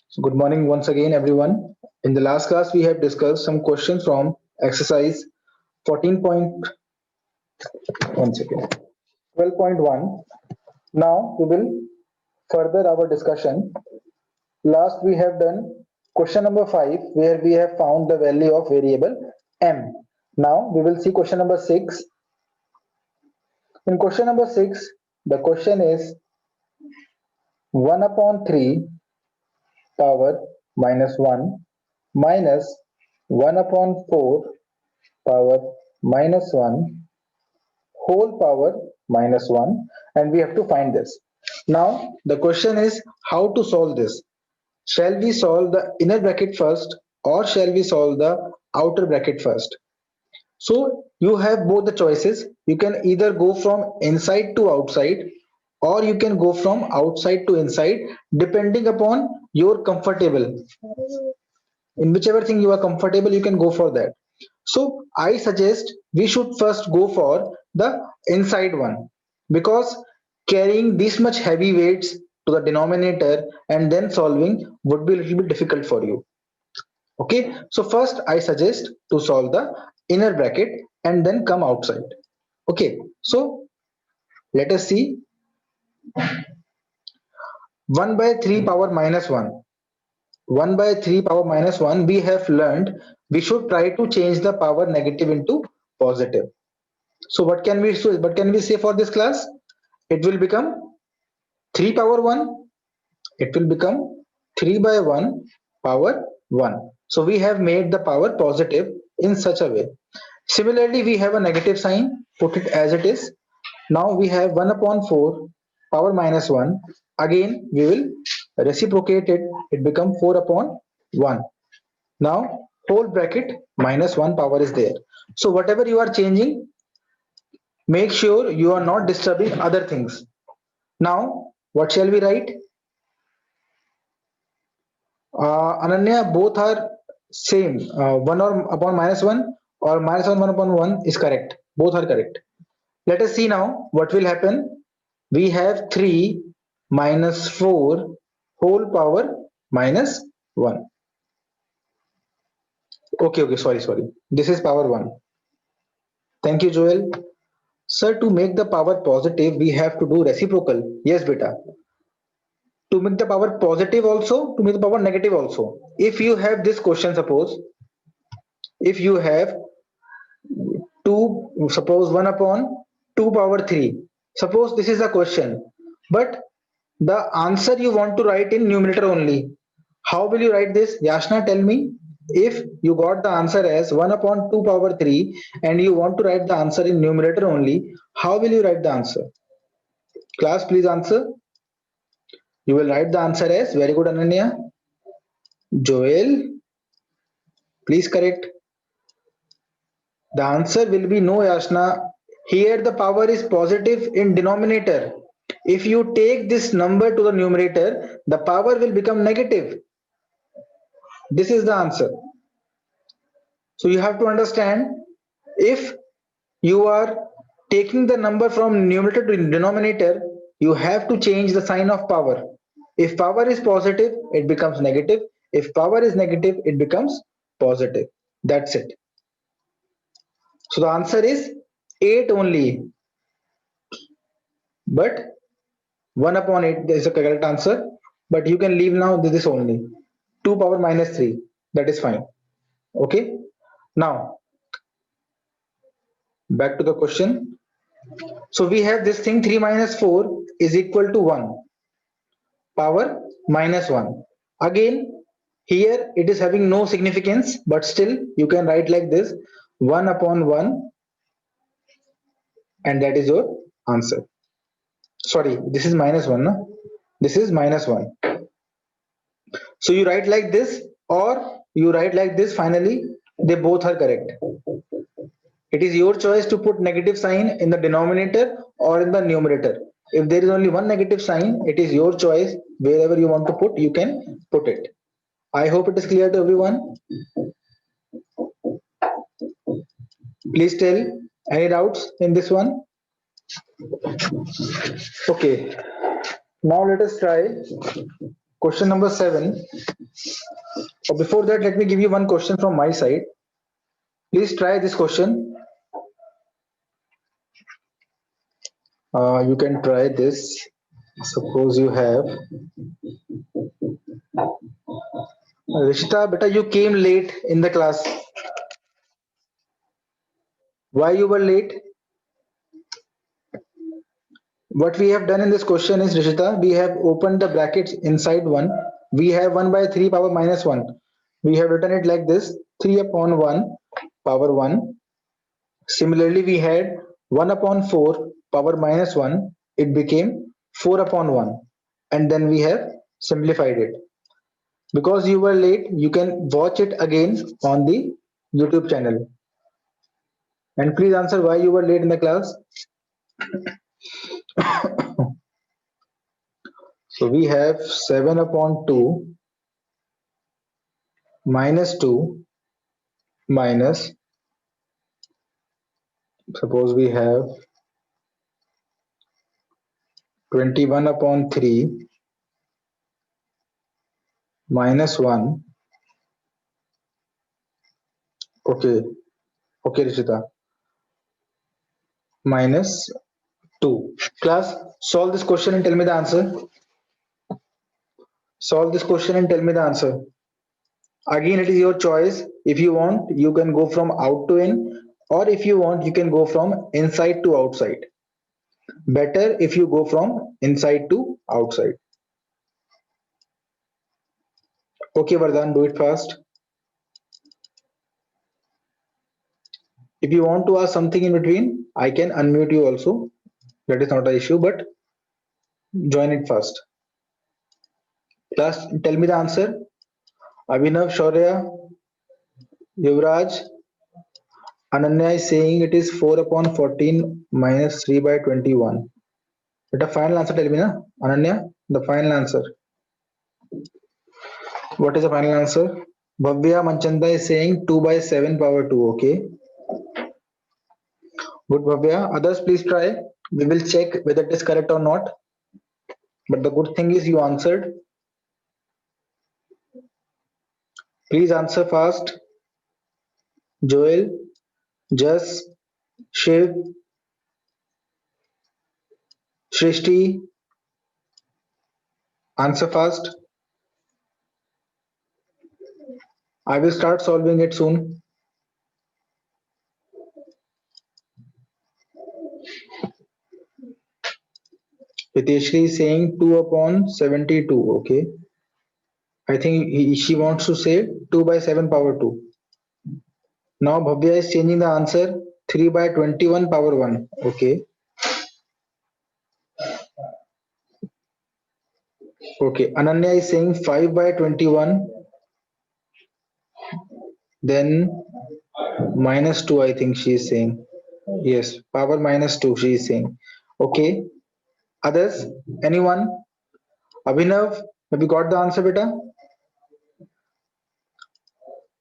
So good morning once again, everyone. In the last class, we have discussed some questions from exercise 12.1. Now we will further our discussion. Last we have done question number 5, where we have found the value of variable m. Now we will see question number 6. In question number 6, the question is 1 upon 3 power minus 1 minus 1 upon 4 power minus 1 whole power minus 1, and we have to find this. Now the question is how to solve this. Shall we solve the inner bracket first or shall we solve the outer bracket first? So you have both the choices. You can either go from inside to outside or you can go from outside to inside, depending upon your comfortable. In whichever thing you are comfortable, you can go for that. So I suggest we should first go for the inside one, because carrying this much heavy weights to the denominator and then solving would be a little bit difficult for you. Okay, so first I suggest to solve the inner bracket and then come outside. Okay, so let us see. 1 by 3 power minus 1. 1 by 3 power minus 1, we have learned we should try to change the power negative into positive. So what can we say for this class? It will become 3 power 1. It will become 3 by 1 power 1. So we have made the power positive in such a way. Similarly, we have a negative sign, put it as it is. Now we have 1 upon 4 power minus 1. Again, we will reciprocate it. It becomes 4 upon 1. Now whole bracket minus 1 power is there. So whatever you are changing, make sure you are not disturbing other things. Now what shall we write? Ananya, both are same. 1 or upon minus 1 or minus 1 upon 1 is correct. Both are correct. Let us see now what will happen. We have 3 minus 4 whole power minus 1. Okay, sorry. This is power 1. Thank you, Joel. Sir, to make the power positive, we have to do reciprocal. Yes, beta. To make the power positive also, to make the power negative also. If you have this question, if you have 1 upon 2 power 3. Suppose this is a question, but the answer you want to write in numerator only. How will you write this? Yashna, tell me. If you got the answer as 1 upon 2 power 3 and you want to write the answer in numerator only, how will you write the answer? Class, please answer. You will write the answer as, very good Ananya. Joel, please correct. The answer will be no, Yashna. Here the power is positive in denominator. If you take this number to the numerator, the power will become negative. This is the answer. So you have to understand, if you are taking the number from numerator to denominator, you have to change the sign of power. If power is positive, it becomes negative. If power is negative, it becomes positive. That's it. So the answer is 8 only. But 1 upon 8 is the correct answer. But you can leave now this only. 2 power minus 3. That is fine. Okay. Now, back to the question. So we have this thing 3 minus 4 is equal to 1 power minus 1. Again, here it is having no significance, but still you can write like this, 1 upon 1, and that is your answer. Sorry, this is minus 1. No? This is minus 1. So you write like this or you write like this. Finally, they both are correct. It is your choice to put negative sign in the denominator or in the numerator. If there is only one negative sign, it is your choice. Wherever you want to put, you can put it. I hope it is clear to everyone. Please tell any doubts in this one. Okay. Now let us try Question number 7. But before that, let me give you one question from my side. Please try this question. You can try this. Suppose you have Rishita, beta, you came late in the class. Why you were late? What we have done in this question is, Rishita, we have opened the brackets inside 1. We have 1 by 3 power minus 1. We have written it like this, 3 upon 1 power 1. Similarly, we had 1 upon 4 power minus 1. It became 4 upon 1. And then we have simplified it. Because you were late, you can watch it again on the YouTube channel. And please answer why you were late in the class. So we have 7 upon 2 minus 2 minus, suppose we have 21 upon 3 minus 1. Okay, okay, Rishita. Minus 2. Class, solve this question and tell me the answer. Solve this question and tell me the answer. Again, it is your choice. If you want, you can go from out to in, or if you want, you can go from inside to outside. Better if you go from inside to outside. Okay, Vardhan, do it fast. If you want to ask something in between, I can unmute you also. That is not an issue, but join it first. Class, tell me the answer. Abhinav, Shaurya, Yuvraj, Ananya is saying it is 4 upon 14 minus 3 by 21. But the final answer, tell me, na? Ananya, the final answer. What is the final answer? Bhavya Manchanda is saying 2 by 7 power 2. Okay. Good, Bhavya. Others, please try. We will check whether it is correct or not. But the good thing is you answered. Please answer fast. Joel, Jas, Shiv, Shrishti, answer fast. I will start solving it soon. Hiteshri is saying 2 upon 72. Okay. I think she wants to say 2 by 7 power 2. Now Bhavya is changing the answer 3 by 21 power 1. Okay. Okay. Ananya is saying 5 by 21. Then minus 2, I think she is saying. Yes, power minus 2, she is saying. Okay. Others? Anyone? Abhinav, have you got the answer, beta?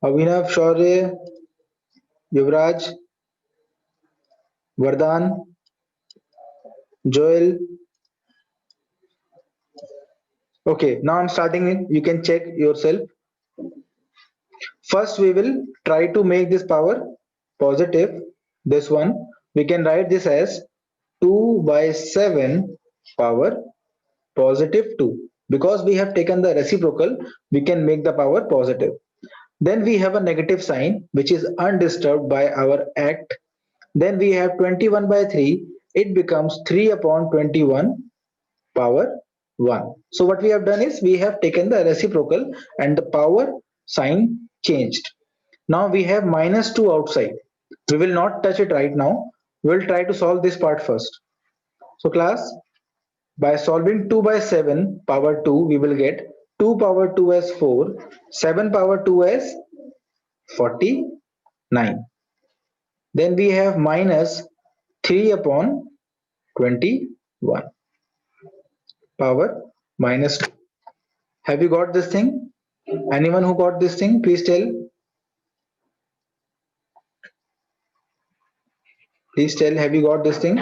Abhinav, Shaurya, Yuvraj, Vardhan, Joel. Okay, now I'm starting it. You can check yourself. First, we will try to make this power positive. This one, we can write this as 2 by 7 power positive 2. Because we have taken the reciprocal, we can make the power positive. Then we have a negative sign, which is undisturbed by our act. Then we have 21 by 3. It becomes 3 upon 21 power 1. So what we have done is we have taken the reciprocal and the power sign changed. Now we have minus 2 outside. We will not touch it right now. We will try to solve this part first. So class, by solving 2 by 7 power 2, we will get 2 power 2 as 4, 7 power 2 as 49. Then we have minus 3 upon 21 power minus 2. Have you got this thing? Anyone who got this thing, please tell. Please tell, have you got this thing?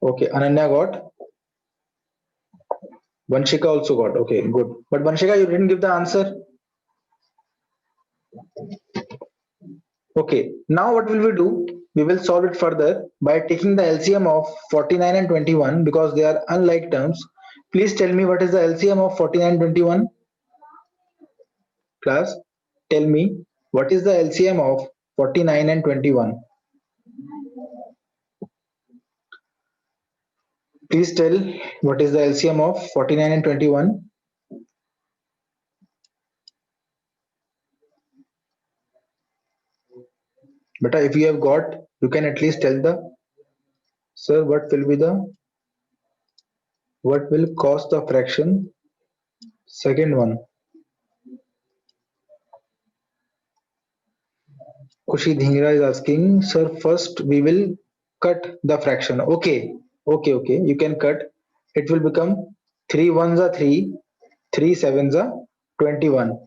Okay, Ananya got. Vanshika also got. Okay, good. But Vanshika, you didn't give the answer. Okay, now what will we do? We will solve it further by taking the LCM of 49 and 21 because they are unlike terms. Please tell me what is the LCM of 49 and 21? Class, tell me what is the LCM of 49 and 21? Please tell what is the LCM of 49 and 21? But if you have got, you can at least tell the sir what will cost the fraction? Second one. Kushi Dhingra is asking, sir, first we will cut the fraction. Okay, okay. You can cut. It will become 3 ones are 3, 3 sevens are 21.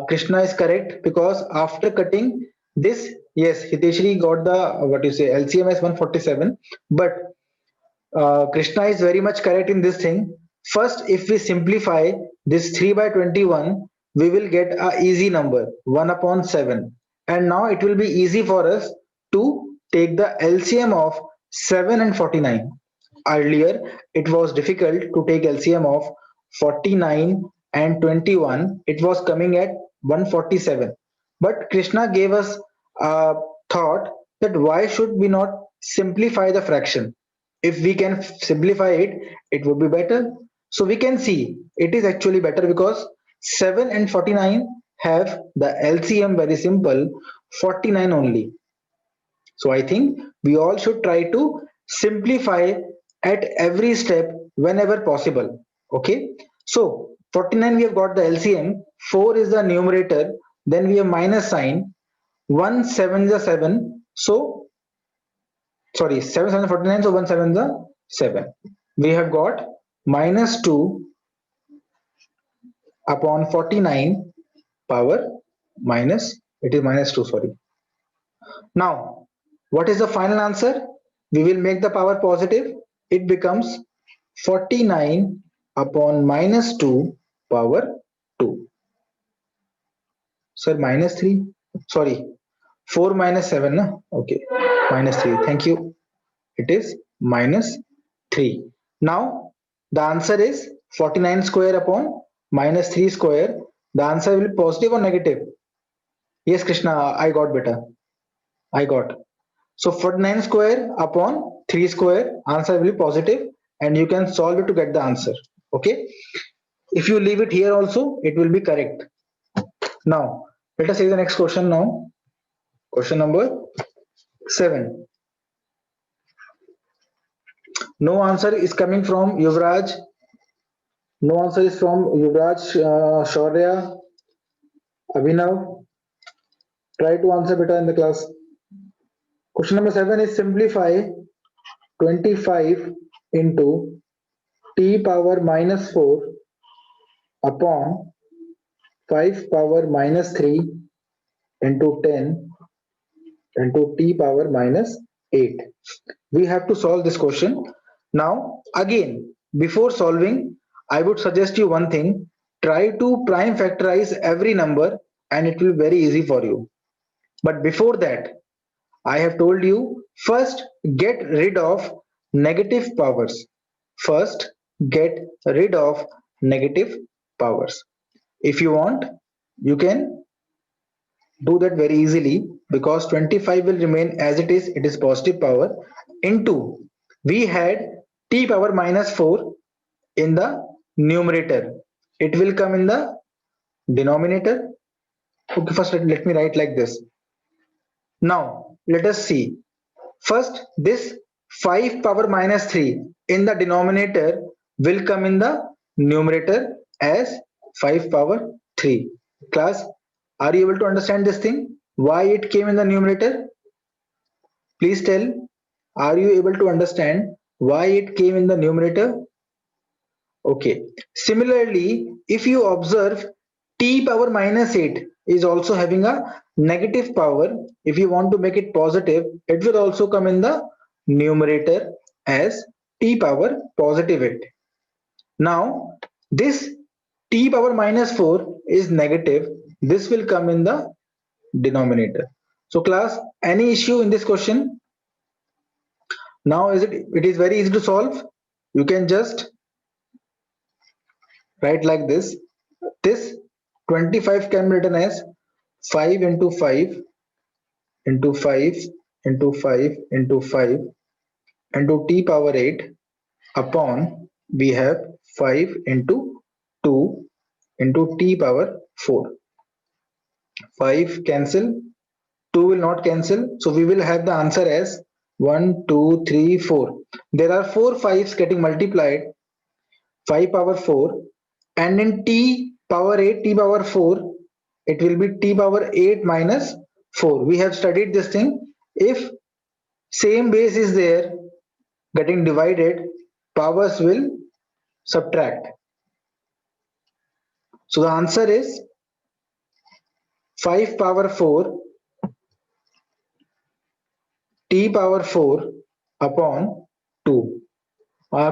Krishna is correct because after cutting this, yes, Hiteshri got the what you say LCM as 147, but Krishna is very much correct in this thing. First, if we simplify this 3 by 21, we will get a easy number 1 upon 7. And now it will be easy for us to take the LCM of 7 and 49. Earlier, it was difficult to take LCM of 49 and 21. It was coming at 147. But Krishna gave us a thought that why should we not simplify the fraction? If we can simplify it, it would be better. So we can see it is actually better because 7 and 49 have the LCM very simple 49 only. So I think we all should try to simplify at every step whenever possible. Okay. So 49 we have got the LCM, 4 is the numerator, then we have minus sign, 1 7 is a 7. So sorry, 7 7 49, so 1 7 is a 7. We have got minus 2 upon 49 power minus, it is minus 2, sorry. Now, what is the final answer? We will make the power positive. It becomes 49 upon minus 2 power 2. Sir, minus 3? Sorry, 4 minus 7. No? Okay, minus 3. Thank you. It is minus 3. Now, the answer is 49 square upon minus 3 square. The answer will be positive or negative? Yes, Krishna, I got better. I got. So 49 square upon 3 square, answer will be positive and you can solve it to get the answer. Okay. If you leave it here also, it will be correct. Now, let us see the next question now. Question number 7. No answer is coming from Yuvraj. No answer is from Yuvraj, Shaurya, Abhinav. Try to answer better in the class. Question number 7 is simplify 25 into t power minus 4 upon 5 power minus 3 into 10 into t power minus 8. We have to solve this question. Now, again, before solving, I would suggest you one thing. Try to prime factorize every number and it will be very easy for you. But before that, I have told you, first get rid of negative powers. First, get rid of negative powers. If you want, you can do that very easily because 25 will remain as it is positive power into we had t power minus 4 in the numerator. It will come in the denominator. Okay, first let me write like this. Now let us see. First, this 5 power minus 3 in the denominator will come in the numerator as 5 power 3. Class, are you able to understand this thing? Why it came in the numerator? Please tell, are you able to understand why it came in the numerator? Okay. Similarly, if you observe t power minus 8 is also having a negative power. If you want to make it positive, it will also come in the numerator as t power positive 8. Now this t power minus 4 is negative. This will come in the denominator. So class, any issue in this question? Now it is very easy to solve. You can just write like this. This 25 can be written as 5 into 5 into 5 into 5 into 5 into t power 8 upon we have 5 into 2 into t power 4. 5 cancel, 2 will not cancel, so we will have the answer as 1 2 3 4. There are 4 5s getting multiplied, 5 power 4, and in t power 8 t power 4 it will be t power 8 minus 4. We have studied this thing. If same base is there getting divided, powers will subtract. So the answer is 5 power 4 t power 4 upon 2.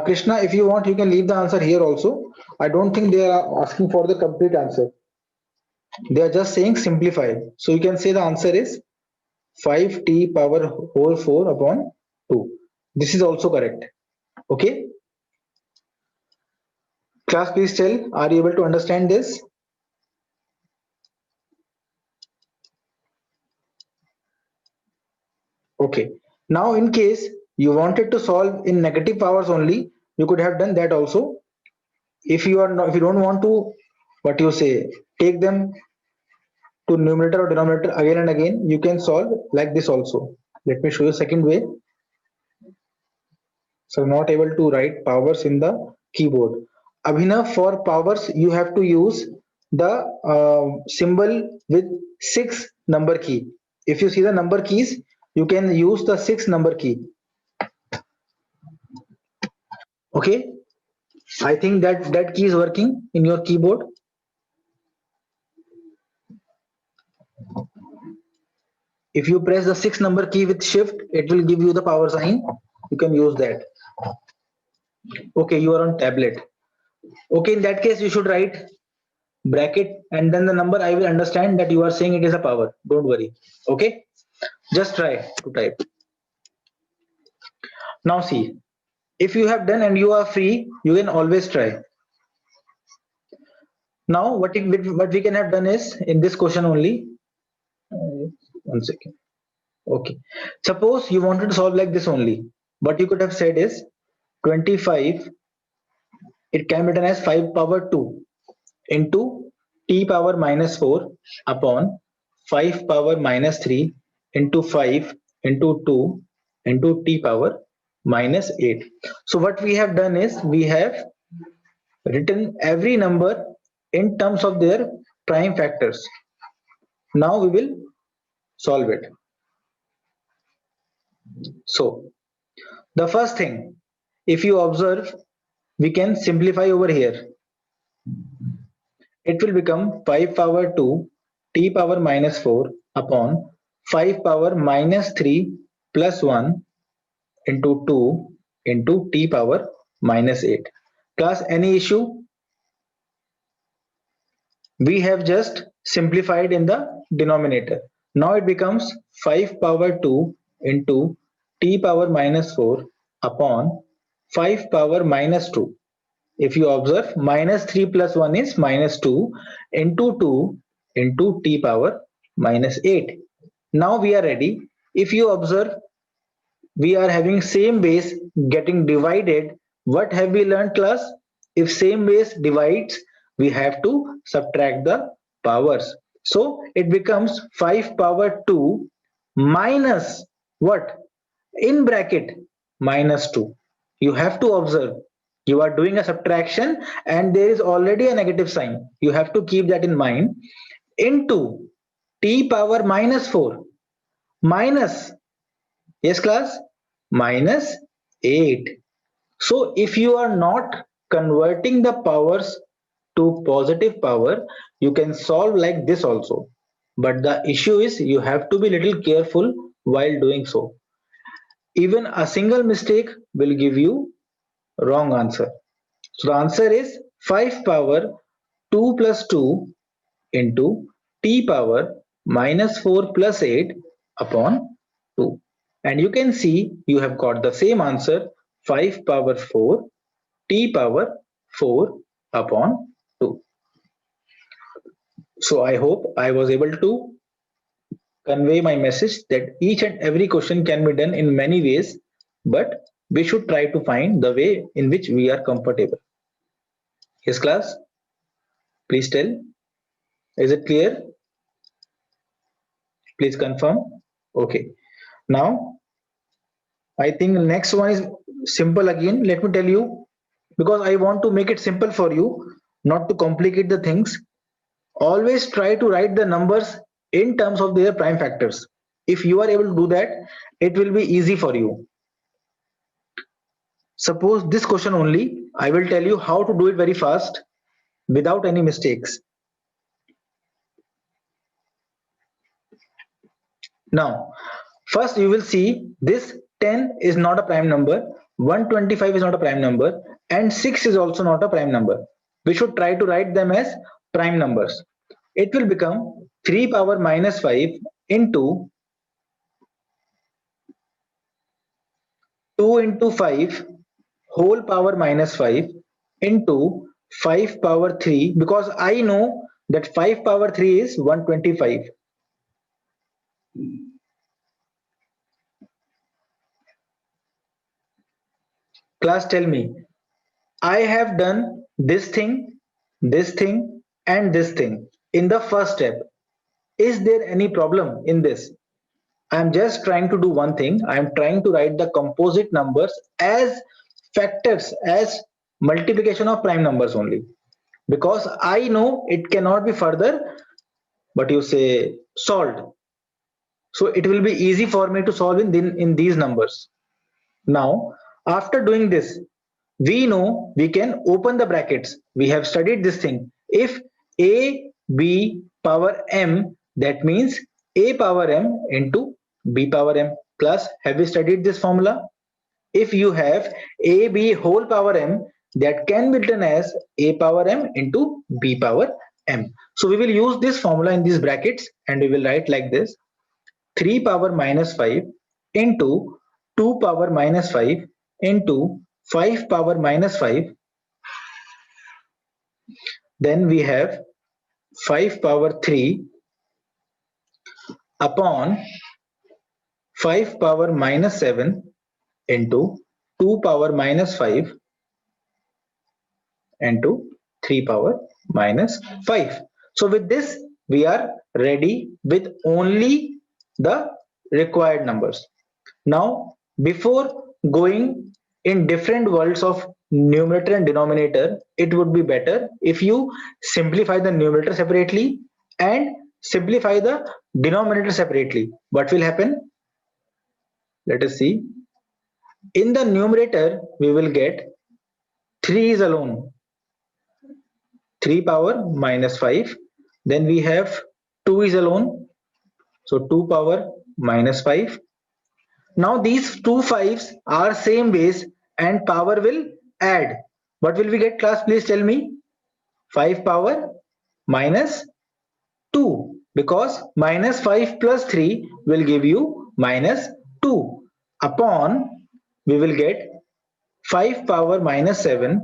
Krishna, if you want, you can leave the answer here also. I don't think they are asking for the complete answer. They are just saying simplify. So you can say the answer is 5t power whole 4 upon 2. This is also correct. Okay. Class, please tell, are you able to understand this? Okay. Now in case you wanted to solve in negative powers only, you could have done that also. If you are not, if you don't want to, what you say, take them to numerator or denominator again and again, you can solve like this also. Let me show you second way. So not able to write powers in the keyboard. Abhinav, for powers you have to use the symbol with 6 number key. If you see the number keys, you can use the 6 number key. Okay, I think that key is working in your keyboard. If you press the 6 number key with shift, it will give you the power sign. You can use that. Okay, you are on tablet. Okay, in that case you should write bracket and then the number. I will understand that you are saying it is a power. Don't worry. Okay, just try to type. Now see, if you have done and you are free, you can always try. Now what we can have done is in this question only. One second. Okay, suppose you wanted to solve like this only. What you could have said is 25. It can be written as 5 power 2 into t power minus 4 upon 5 power minus 3 into 5 into 2 into t power minus 8. So what we have done is we have written every number in terms of their prime factors. Now we will solve it. So the first thing, if you observe, we can simplify over here. It will become 5 power 2 t power minus 4 upon 5 power minus 3 plus 1 into 2 into t power minus 8. Class, any issue? We have just simplified in the denominator. Now it becomes 5 power 2 into t power minus 4 upon 5 power minus 2. If you observe, minus 3 plus 1 is minus 2 into t power minus 8. Now we are ready. If you observe, we are having same base getting divided. What have we learned, class? If same base divides, we have to subtract the powers. So it becomes 5 power 2 minus what? In bracket minus 2. You have to observe. You are doing a subtraction and there is already a negative sign. You have to keep that in mind. Into t power minus 4 minus, yes class, minus 8. So if you are not converting the powers to positive power, you can solve like this also. But the issue is you have to be little careful while doing so. Even a single mistake will give you wrong answer. So the answer is 5 power 2 plus 2 into t power minus 4 plus 8 upon 2. And you can see you have got the same answer, 5 power 4 t power 4 upon 2. So I hope I was able to convey my message that each and every question can be done in many ways, but we should try to find the way in which we are comfortable. Yes, class? Please tell. Is it clear? Please confirm. Okay. Now, I think the next one is simple again. Let me tell you, because I want to make it simple for you, not to complicate the things. Always try to write the numbers in terms of their prime factors. If you are able to do that, it will be easy for you. Suppose this question only, I will tell you how to do it very fast without any mistakes. Now, first you will see this 10 is not a prime number, 125 is not a prime number, and 6 is also not a prime number. We should try to write them as prime numbers. It will become 3 power minus 5 into 2 into 5 whole power minus 5 into 5 power 3, because I know that 5 power 3 is 125. Class, tell me, I have done this thing, and this thing in the first step. Is there any problem in this? I am just trying to do one thing. I am trying to write the composite numbers as factors, as multiplication of prime numbers only. Because I know it cannot be further, but you say solved. So it will be easy for me to solve in these numbers. Now, after doing this, we know we can open the brackets. We have studied this thing. If a b power m, that means a power m into b power m, plus, have we studied this formula? If you have a b whole power m, that can be written as a power m into b power m. So we will use this formula in these brackets, and we will write like this: 3 power minus 5 into 2 power minus 5 into 5 power minus 5. Then we have 5 power 3 upon 5 power minus 7 into 2 power minus 5 into 3 power minus 5. So with this, we are ready with only the required numbers. Now, before going in different worlds of numerator and denominator, it would be better if you simplify the numerator separately and simplify the denominator separately. What will happen? Let us see. In the numerator, we will get 3 is alone, 3 power minus 5. Then we have 2 is alone, so 2 power minus 5. Now these two fives are same base and power will add. What will we get, class? Please tell me. 5 power minus 2, because minus 5 plus 3 will give you minus 2, upon we will get 5 power minus 7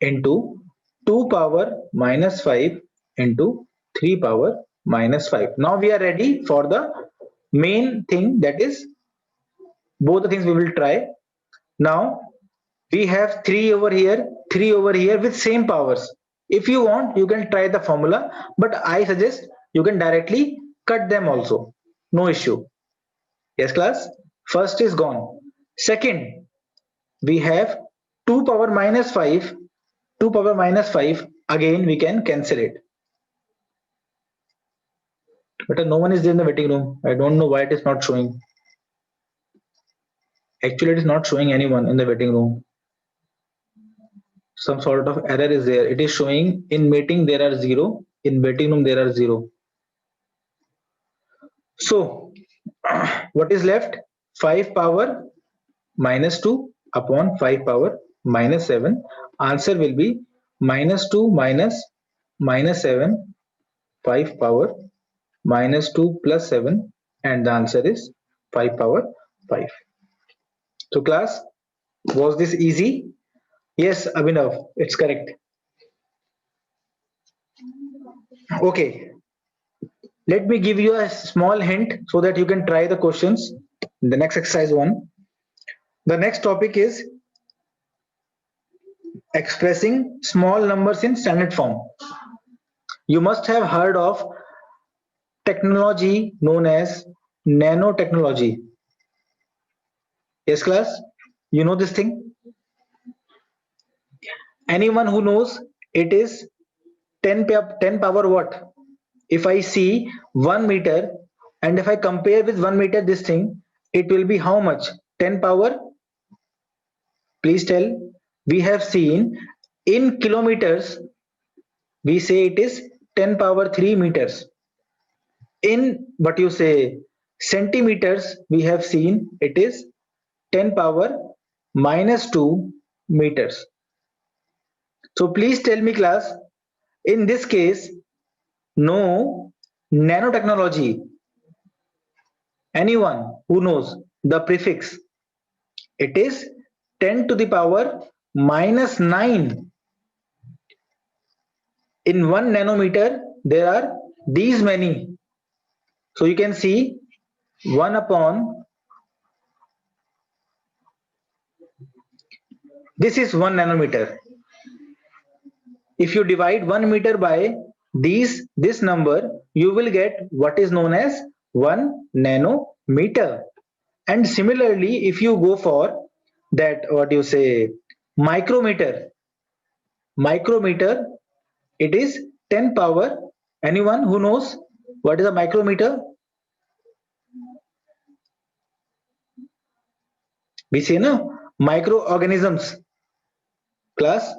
into 2 power minus 5 into 3 power minus 5. Now we are ready for the main thing, that is both the things we will try. Now we have 3 over here, 3 over here with same powers. If you want, you can try the formula, but I suggest you can directly cut them also. No issue. Yes, class? First is gone. Second, we have 2 power minus 5. 2 power minus 5. Again, we can cancel it. But no one is there in the waiting room. I don't know why it is not showing. Actually, it is not showing anyone in the waiting room. Some sort of error is there. It is showing in meeting there are 0, in waiting room there are 0. So what is left? 5 power minus 2 upon 5 power minus 7. Answer will be minus 2 minus minus 7, 5 power minus 2 plus 7, and the answer is 5 power 5. So class, was this easy? Yes, Abhinav, it's correct. Okay, let me give you a small hint so that you can try the questions. The next exercise one. The next topic is expressing small numbers in standard form. You must have heard of technology known as nanotechnology. Yes, class? You know this thing? Anyone who knows, it is 10 power what? If I see 1 meter and if I compare with 1 meter this thing, it will be how much? 10 power? Please tell. We have seen in kilometers, we say it is 10 power 3 meters. In what you say centimeters, we have seen it is 10 power minus 2 meters. So please tell me class, in this case, no nanotechnology. Anyone who knows the prefix, it is 10 to the power minus 9. In 1 nanometer, there are these many. So you can see 1 upon, this is 1 nanometer. If you divide 1 meter by this number, you will get what is known as 1 nanometer. And similarly, if you go for that, what you say, micrometer, it is 10 power. Anyone who knows what is a micrometer? We say no, microorganisms. Class,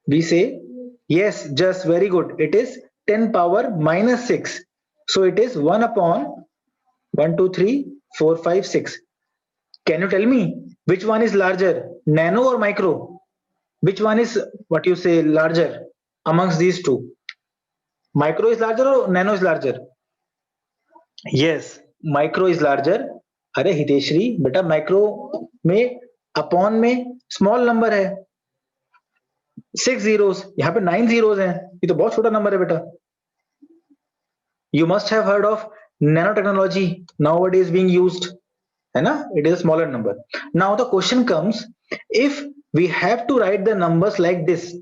we say yes, just very good. It is 10 power minus 6. So it is 1 upon 1, 2, 3, 4, 5, 6. Can you tell me which one is larger, nano or micro? Which one is what you say larger amongst these two? Micro is larger or nano is larger? Yes, micro is larger. अरे हितेश्री बेटा micro में upon में small number है 6 zeros, यहाँ पे 9 zeros हैं, ये तो बहुत छोटा नंबर है बेटा. You must have heard of nanotechnology nowadays being used, है ना? It is a smaller number. Now the question comes, if we have to write the numbers like this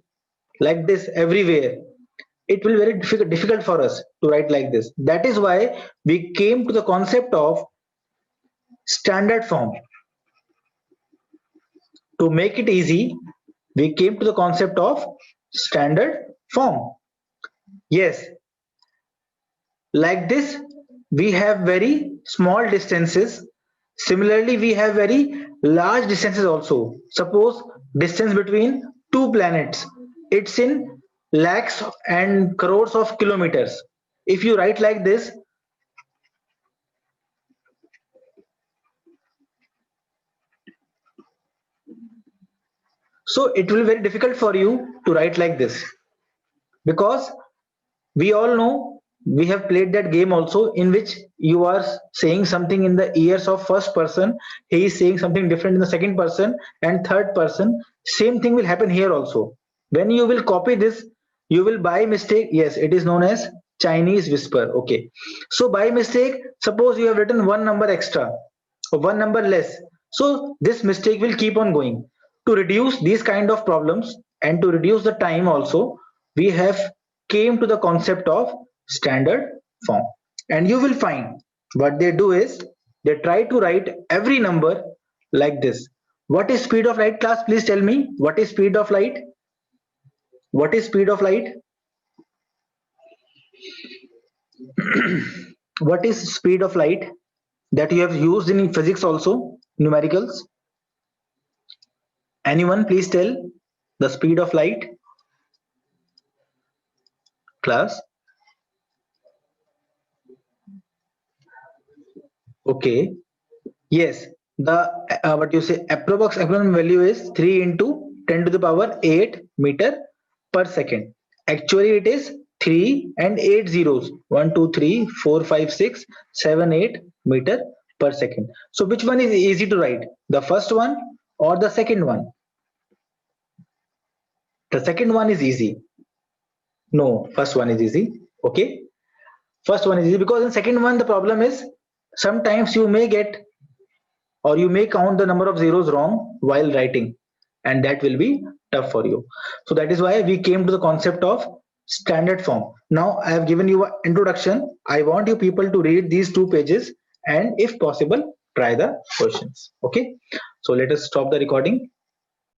everywhere, it will be very difficult for us to write like this. That is why we came to the concept of standard form. To make it easy, we came to the concept of standard form. Yes, like this, we have very small distances. Similarly, we have very large distances also. Suppose distance between two planets, it's in lakhs and crores of kilometers. If you write like this, so it will be very difficult for you to write like this, because we all know, we have played that game also, in which you are saying something in the ears of first person, he is saying something different in the second person and third person. Same thing will happen here also. When you will copy this, you will by mistake, yes, it is known as Chinese whisper. Okay, so by mistake, suppose you have written one number extra or one number less, so this mistake will keep on going. To reduce these kind of problems and to reduce the time also, we have came to the concept of standard form. And you will find what they do is they try to write every number like this. What is speed of light, class? Please tell me, what is speed of light? What is speed of light? What is speed of light that you have used in physics also, numericals? Anyone please tell the speed of light, class? Okay, yes, the what you say approximate value is 3 into 10 to the power 8 meter per second. Actually it is 3 and 8 zeros, 1 2 3 4 5 6 7 8 meter per second. So which one is easy to write, the first one or the second one? The second one is easy. No, first one is easy. Okay, first one is easy because in second one the problem is sometimes you may get or you may count the number of zeros wrong while writing, and that will be tough for you. So that is why we came to the concept of standard form. Now I have given you an introduction. I want you people to read these 2 pages and if possible try the questions. Okay, so let us stop the recording.